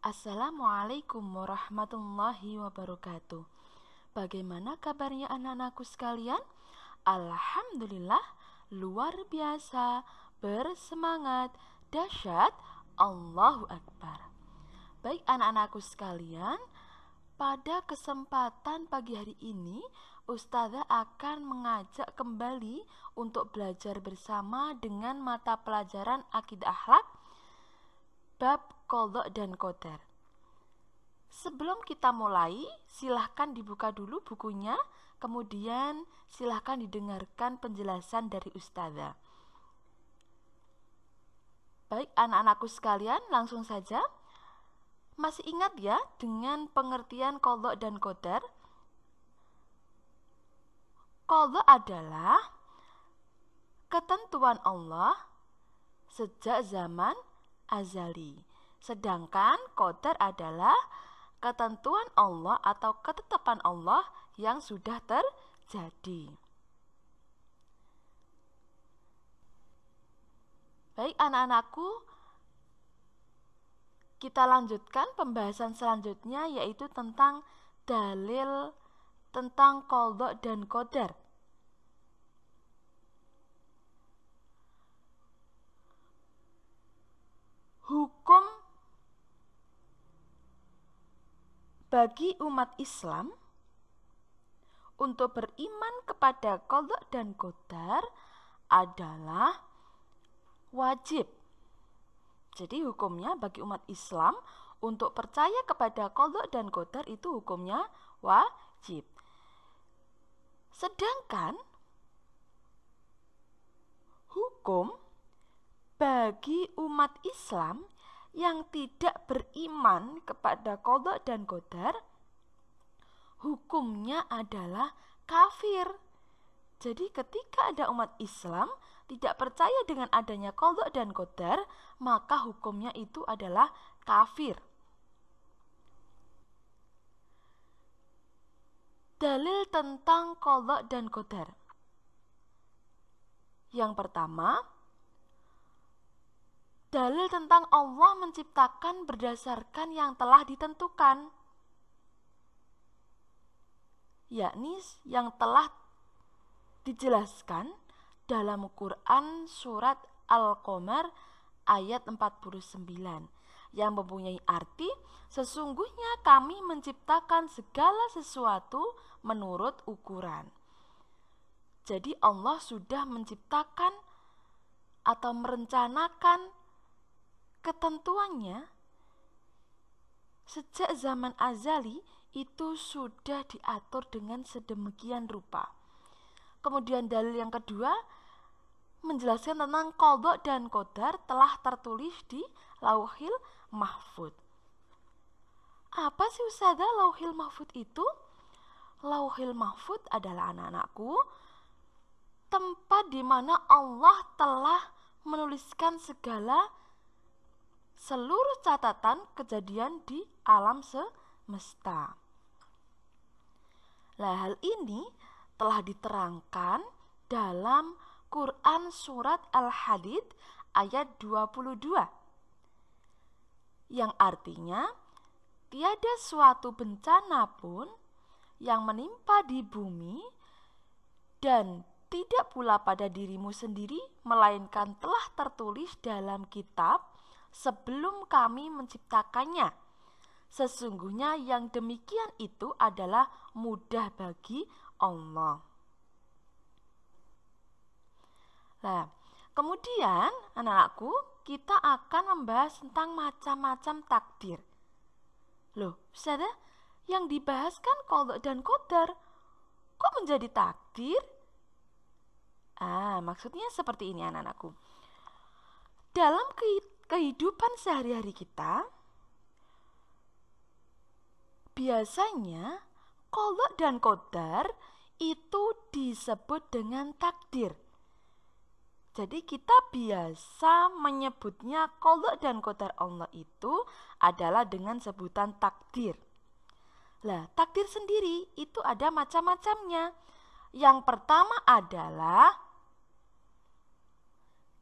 Assalamualaikum warahmatullahi wabarakatuh. Bagaimana kabarnya anak-anakku sekalian? Alhamdulillah, luar biasa, bersemangat, dahsyat, Allahu Akbar. Baik anak-anakku sekalian, pada kesempatan pagi hari ini Ustazah akan mengajak kembali untuk belajar bersama dengan mata pelajaran Akidah Akhlak bab Qadha dan Qadar. Sebelum kita mulai, silahkan dibuka dulu bukunya, kemudian silahkan didengarkan penjelasan dari Ustazah. Baik anak-anakku sekalian, langsung saja. Masih ingat ya dengan pengertian Qadha dan Qadar? Qadha adalah ketentuan Allah sejak zaman azali. Sedangkan qadar adalah ketentuan Allah atau ketetapan Allah yang sudah terjadi. Baik anak-anakku, kita lanjutkan pembahasan selanjutnya, yaitu tentang dalil tentang qadha dan qadar. Hukum bagi umat Islam untuk beriman kepada qadha dan qadar adalah wajib. Jadi hukumnya bagi umat Islam untuk percaya kepada qadha dan qadar itu hukumnya wajib. Sedangkan hukum bagi umat Islam yang tidak beriman kepada qadha dan qadar, hukumnya adalah kafir. Jadi ketika ada umat Islam tidak percaya dengan adanya qadha dan qadar, maka hukumnya itu adalah kafir. Dalil tentang qadha dan qadar. Yang pertama, dalil tentang Allah menciptakan berdasarkan yang telah ditentukan, yakni yang telah dijelaskan dalam Quran surat Al-Qamar ayat 49 yang mempunyai arti, sesungguhnya kami menciptakan segala sesuatu menurut ukuran. Jadi Allah sudah menciptakan atau merencanakan ketentuannya sejak zaman azali, itu sudah diatur dengan sedemikian rupa. Kemudian dalil yang kedua menjelaskan tentang qadha dan qadar telah tertulis di Lauhil Mahfuz. Apa sih Ustazah Lauhil Mahfuz itu? Lauhil Mahfuz adalah anak-anakku tempat di mana Allah telah menuliskan seluruh catatan kejadian di alam semesta. Nah, hal ini telah diterangkan dalam Quran surat Al-Hadid ayat 22 yang artinya tiada suatu bencana pun yang menimpa di bumi dan tidak pula pada dirimu sendiri, melainkan telah tertulis dalam kitab sebelum kami menciptakannya. Sesungguhnya yang demikian itu adalah mudah bagi Allah. Nah, kemudian anak-anakku, kita akan membahas tentang macam-macam takdir. Loh, Ustazah, yang dibahas kan qadha dan qadar, kok menjadi takdir? Maksudnya seperti ini anak-anakku. Dalam kehidupan sehari-hari kita, biasanya qadha dan qadar itu disebut dengan takdir. Jadi kita biasa menyebutnya qadha dan qadar Allah itu adalah dengan sebutan takdir. Lah, takdir sendiri itu ada macam-macamnya. Yang pertama adalah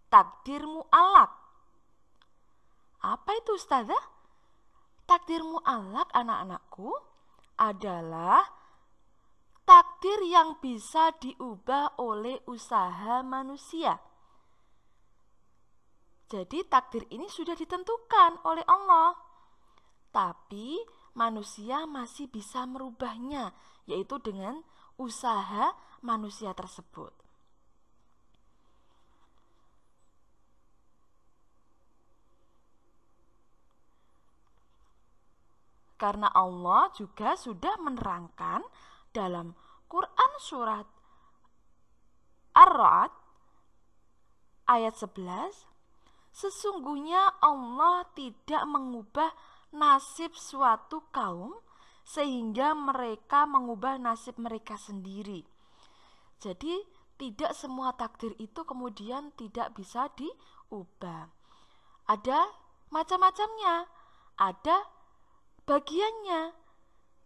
takdir mu'allaq. Apa itu Ustazah? Takdir mu'allaq anak-anakku adalah takdir yang bisa diubah oleh usaha manusia. Jadi takdir ini sudah ditentukan oleh Allah, tapi manusia masih bisa merubahnya, yaitu dengan usaha manusia tersebut. Karena Allah juga sudah menerangkan dalam Quran surat Ar-Ra'd ayat 11, sesungguhnya Allah tidak mengubah nasib suatu kaum sehingga mereka mengubah nasib mereka sendiri. Jadi tidak semua takdir itu kemudian tidak bisa diubah. Ada macam-macamnya, ada bagiannya.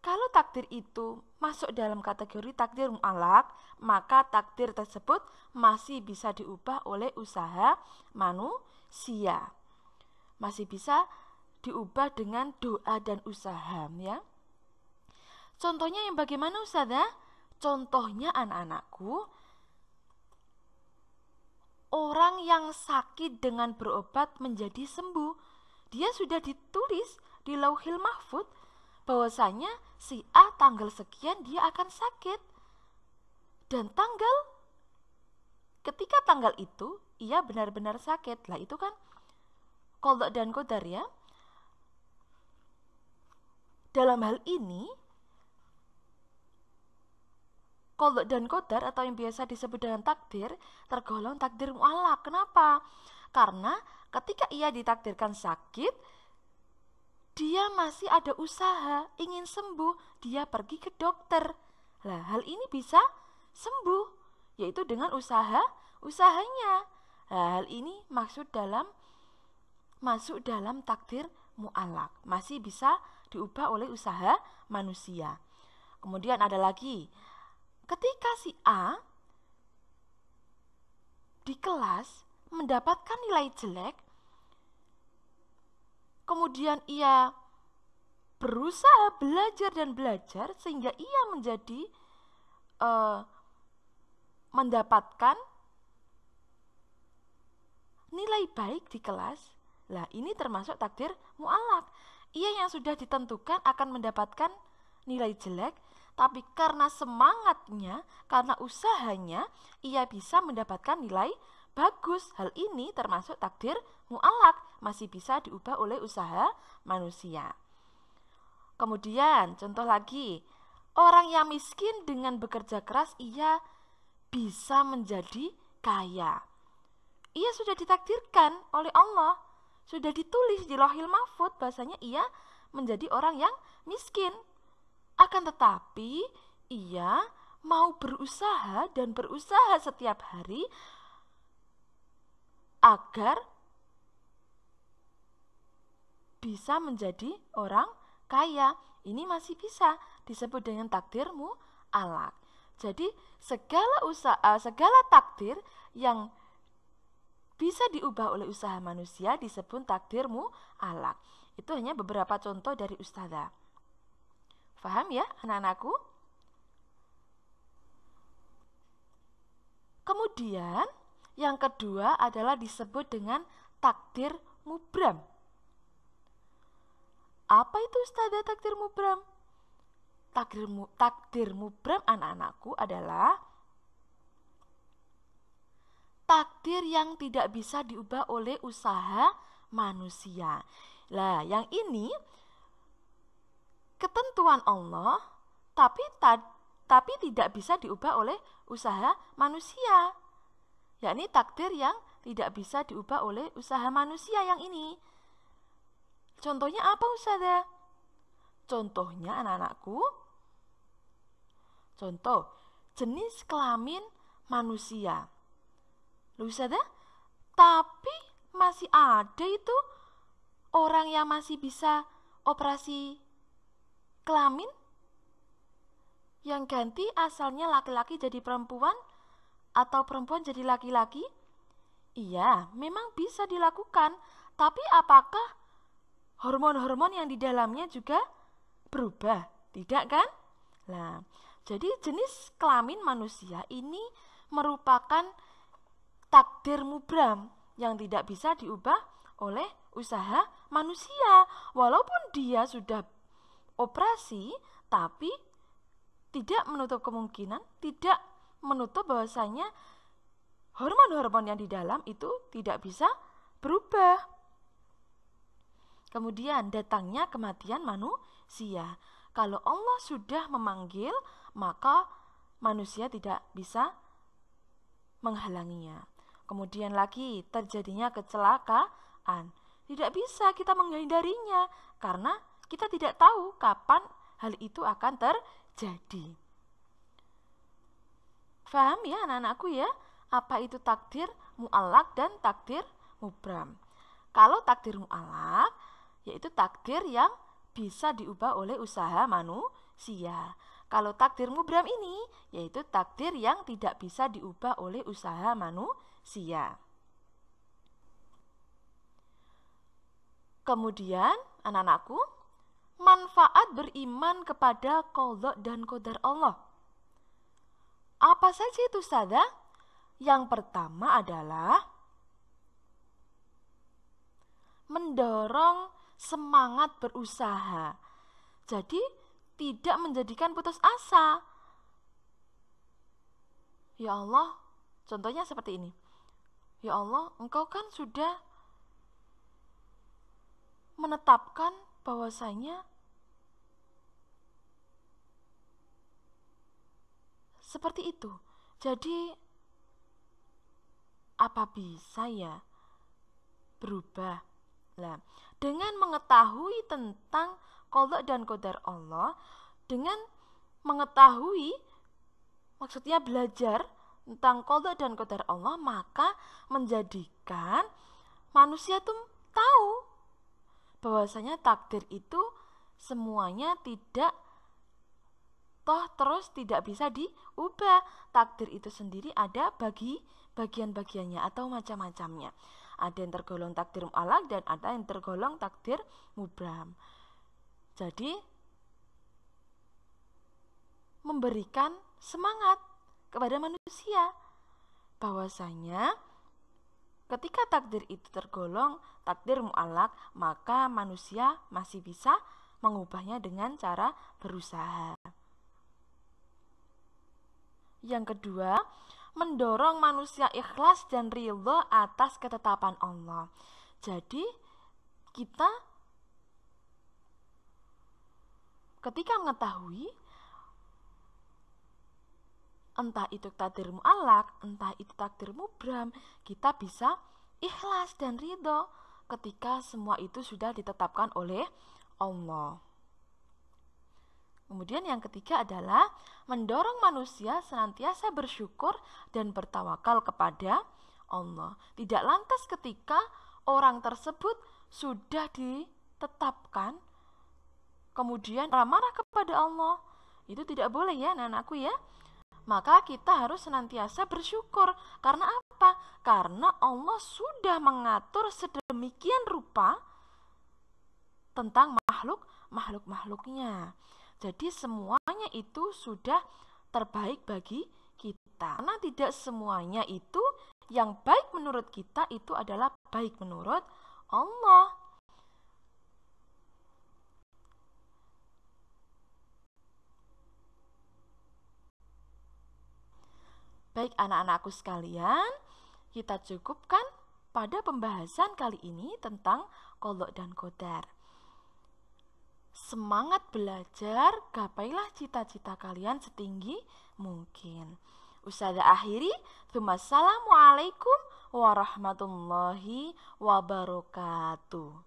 Kalau takdir itu masuk dalam kategori takdir mu'allaq, maka takdir tersebut masih bisa diubah oleh usaha manusia. Masih bisa diubah dengan doa dan usaha, ya. Contohnya yang bagaimana, Ustazah? Contohnya anak-anakku, orang yang sakit dengan berobat menjadi sembuh. Dia sudah ditulis di Lauhil Mahfuz bahwasanya si A tanggal sekian dia akan sakit. Dan ketika tanggal itu ia benar-benar sakit. Lah itu kan qadha dan qadar, ya. Dalam hal ini qadha dan qadar atau yang biasa disebut dengan takdir tergolong takdir mu'allaq. Kenapa? Karena ketika ia ditakdirkan sakit, dia masih ada usaha ingin sembuh, dia pergi ke dokter. Lah, hal ini bisa sembuh, yaitu dengan usahanya. Nah, hal ini masuk dalam takdir mu'allaq, masih bisa diubah oleh usaha manusia. Kemudian ada lagi, ketika si A di kelas mendapatkan nilai jelek, kemudian ia berusaha belajar dan belajar sehingga ia menjadi mendapatkan nilai baik di kelas. Lah, ini termasuk takdir mu'allaq. Ia yang sudah ditentukan akan mendapatkan nilai jelek, tapi karena semangatnya, karena usahanya, ia bisa mendapatkan nilai bagus. Hal ini termasuk takdir mu'allaq, masih bisa diubah oleh usaha manusia. Kemudian contoh lagi, orang yang miskin dengan bekerja keras ia bisa menjadi kaya. Ia sudah ditakdirkan oleh Allah, sudah ditulis di Lauhil Mahfuz bahasanya ia menjadi orang yang miskin. Akan tetapi ia mau berusaha dan berusaha setiap hari agar bisa menjadi orang kaya. Ini masih bisa disebut dengan takdir mu'allaq. Jadi segala takdir yang bisa diubah oleh usaha manusia disebut takdir mu'allaq. Itu hanya beberapa contoh dari Ustazah. Faham ya anak-anakku? Kemudian yang kedua adalah disebut dengan takdir mubram. Apa itu Ustazah takdir mubram? Takdir mubram anak-anakku adalah takdir yang tidak bisa diubah oleh usaha manusia. Lah, yang ini ketentuan Allah, tapi tidak bisa diubah oleh usaha manusia. Yakni takdir yang tidak bisa diubah oleh usaha manusia yang ini. Contohnya apa, Ustazah? Contohnya anak-anakku, contoh jenis kelamin manusia. Loh, Ustazah, tapi masih ada itu orang yang masih bisa operasi kelamin, yang ganti asalnya laki-laki jadi perempuan atau perempuan jadi laki-laki. Iya, memang bisa dilakukan, tapi apakah hormon-hormon yang di dalamnya juga berubah, tidak kan? Nah, jadi jenis kelamin manusia ini merupakan takdir mubram yang tidak bisa diubah oleh usaha manusia. Walaupun dia sudah operasi, tapi tidak menutup kemungkinan, tidak menutup bahwasanya hormon-hormon yang di dalam itu tidak bisa berubah. Kemudian datangnya kematian manusia. Kalau Allah sudah memanggil, maka manusia tidak bisa menghalanginya. Kemudian lagi terjadinya kecelakaan. Tidak bisa kita menghindarinya karena kita tidak tahu kapan hal itu akan terjadi. Faham ya anak-anakku ya? Apa itu takdir mu'allaq dan takdir mubram? Kalau takdir mu'allaq, yaitu takdir yang bisa diubah oleh usaha manusia. Kalau takdir mubram ini, yaitu takdir yang tidak bisa diubah oleh usaha manusia. Kemudian, anak-anakku, manfaat beriman kepada qadha dan qadar Allah. Apa saja itu, Ustazah? Yang pertama adalah mendorong semangat berusaha. Jadi tidak menjadikan putus asa. Ya Allah, contohnya seperti ini. Ya Allah, Engkau kan sudah menetapkan bahwasanya seperti itu. Jadi apa bisa ya berubah? Nah, dengan mengetahui tentang qadha dan qadar Allah, dengan mengetahui, maksudnya belajar tentang qadha dan qadar Allah, maka menjadikan manusia tuh tahu bahwasanya takdir itu semuanya tidak terus tidak bisa diubah. Takdir itu sendiri ada bagian-bagiannya atau macam-macamnya. Ada yang tergolong takdir mu'allaq dan ada yang tergolong takdir mubram. Jadi memberikan semangat kepada manusia bahwasanya ketika takdir itu tergolong takdir mu'allaq, maka manusia masih bisa mengubahnya dengan cara berusaha. Yang kedua, mendorong manusia ikhlas dan ridha atas ketetapan Allah. Jadi kita ketika mengetahui entah itu takdir mu'allaq, entah itu takdir mubram, kita bisa ikhlas dan ridha ketika semua itu sudah ditetapkan oleh Allah. Kemudian yang ketiga adalah mendorong manusia senantiasa bersyukur dan bertawakal kepada Allah. Tidak lantas ketika orang tersebut sudah ditetapkan, kemudian marah kepada Allah. Itu tidak boleh ya anak-anakku ya. Maka kita harus senantiasa bersyukur. Karena apa? Karena Allah sudah mengatur sedemikian rupa tentang makhluk-makhluknya. Jadi semuanya itu sudah terbaik bagi kita. Karena tidak semuanya itu yang baik menurut kita itu adalah baik menurut Allah. Baik anak-anakku sekalian, kita cukupkan pada pembahasan kali ini tentang qadha dan qadar. Semangat belajar, gapailah cita-cita kalian setinggi mungkin. Ustazah akhiri, Assalamualaikum warahmatullahi wabarakatuh.